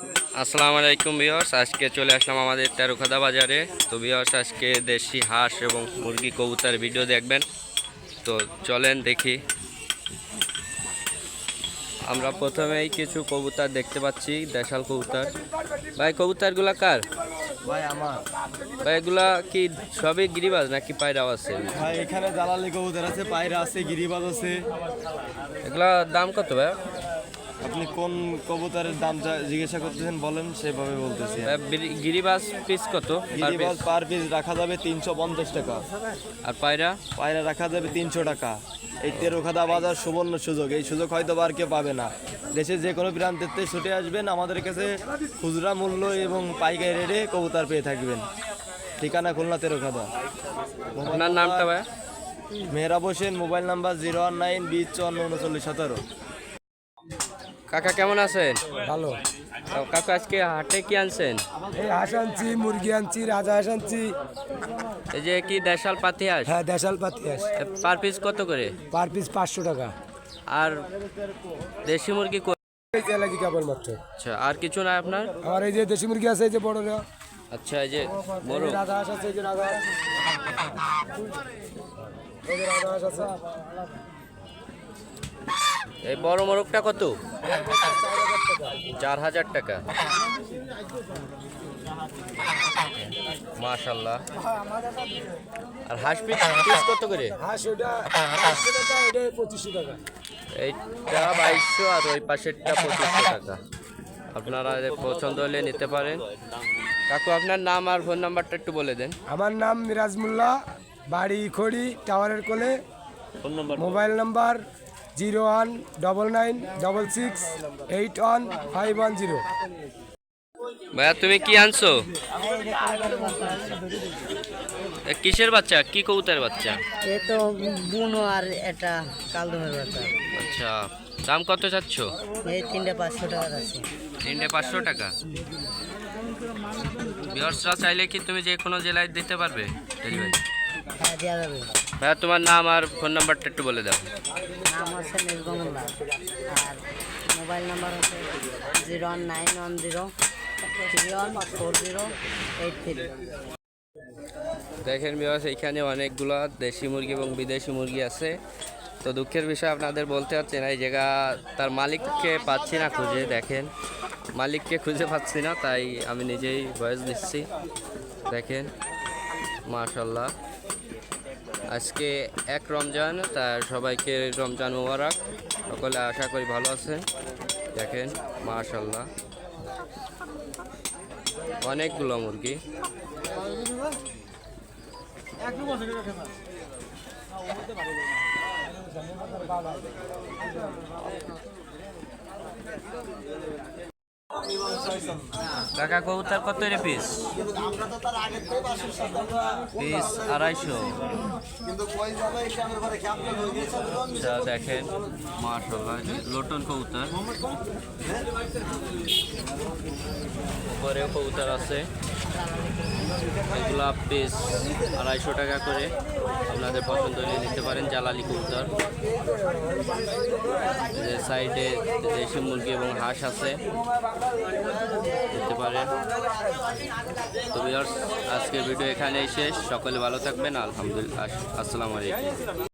আসসালামু আলাইকুম ভিউয়ার্স, আজকে চলে আসলাম আমাদের তেরোখাদা বাজারে। তো ভিউয়ার্স, আজকে দেশি হাঁস এবং মুরগি কবুতর ভিডিও দেখবেন। তো চলেন দেখি। আমরা প্রথমেই কিছু কবুতর দেখতে পাচ্ছি, দেশাল কবুতর। ভাই, কবুতরগুলা কার? ভাই আমার। ভাই, এগুলা কি সবই গিরিবাজ নাকি পায়রাও আছে? ভাই এখানে জালালি কবুতর আছে, পায়রা আছে, গিরিবাজ আছে। এগুলা দাম কত ভাই? আপনি কোন কবুতরের দাম জিজ্ঞাসা করতেছেন বলেন, সেভাবে বলতেছি। গিরিবাজ পিস কত? গিরিবাজ পার পিস রাখা যাবে 350 টাকা। আর পায়রা? পায়রা রাখা যাবে 300 টাকা। এই তেরোখাদা বাজার সুবর্ণ সুযোগ, এই সুযোগ হয়তো আর কেউ পাবে না। দেশের যে কোনো প্রান্তের ছুটে আসবেন, আমাদের কাছে খুচরা মূল্য এবং পাইকারি রেটে কবুতর পেয়ে থাকবেন। ঠিকানা খুলনা তেরোখাদা। আপনার নামটা ভাই? Mehrab Hossain, mobile number 019 20 54 39 17। কাকা কেমন আছেন? ভালো। কাকা, আজকে হাটে কি আনছেন? এই হাঁস আনছি, মুরগি আনছি, রাজা হাঁস আনছি। এই যে কি দেশাল পাতি হাঁস? হ্যাঁ, দেশাল পাতি হাঁস। পার পিস কত করে? পার পিস 500 টাকা। আর দেশি মুরগি এই যে এলাকি কেবল মাত্র। আচ্ছা, আর কিছু না আপনার? আমার এই যে দেশি মুরগি আছে, এই যে বড়রা। আচ্ছা, এই যে বড় রাজা হাঁস আছে, এই যে রাজা হাঁস। এই যে রাজা হাঁস আছে। এই বড় মোরগটা কত? 4000 টাকা। মাশাআল্লাহ। আর হাঁস পিস কত করে? হাঁস ওটা 500 টাকা, এটা 2500 টাকা। এইটা 2200 আর ওই পাশেরটা 2500 টাকা। আপনারা পছন্দ হলে নিতে পারেন। কাকু, আপনার নাম আর ফোন নাম্বারটা একটু বলে দেন। আমার নাম মিরাজ মোল্লা, বাড়ি খড়ি টাওয়ারের কোলে। Mobile number 01996681510। ভাইয়া, তুমি কি আনছো? কিসের বাচ্চা? কি কবুতরের বাচ্চা? এ তো বুনো আর এটা কালদমের বাচ্চা। আচ্ছা, দাম কত চাচ্ছ? এই 3টা 500 টাকা আছে। 3টে 500 টাকা। ভিউয়ার্সরা চাইলে কি তুমি যে কোনো জেলায় দিতে পারবে ডেলিভারি? হ্যাঁ, দেওয়া যাবে। ভাইয়া, তোমার নাম আর ফোন নাম্বারটা একটু বলে দাও। নাম হচ্ছে নির্গমল্লা, আর মোবাইল নাম্বার হচ্ছে 091031408 দেখেন ভিউয়ার্স, এখানে অনেকগুলো দেশি মুরগি এবং বিদেশি মুরগি আছে। তো দুঃখের বিষয় আপনাদের বলতে হচ্ছে না, এই জায়গা তার মালিককে পাচ্ছি না খুঁজে। দেখেন, মালিককে খুঁজে পাচ্ছি না, তাই আমি নিজেই ভয়েস দিচ্ছি। দেখেন, মাশাআল্লাহ। আজকে 1 রমজান, তার সবাইকে রমজান মোবারক। সকলে আশা করি ভালো আছেন। দেখেন, মাশাআল্লাহ, অনেকগুলো মুরগি। কাকা, কবুতর কত রে পিস? পিস 250। আচ্ছা, দেখেন, মাশাআল্লাহ, লোটন কবুতর। উপরেও কবুতর আছে, এগুলা পিস 250 টাকা করে। আপনাদের পছন্দ হলে নিতে পারেন। জালালি কবুতর। সাইডে দেশি মুরগি এবং হাঁস আছে, নিতে পারেন। তো ভিউয়ার্স, আজকের ভিডিও এখানেই শেষ। সকলে ভালো থাকবেন। আলহামদুলিল্লাহ, আসসালামু আলাইকুম।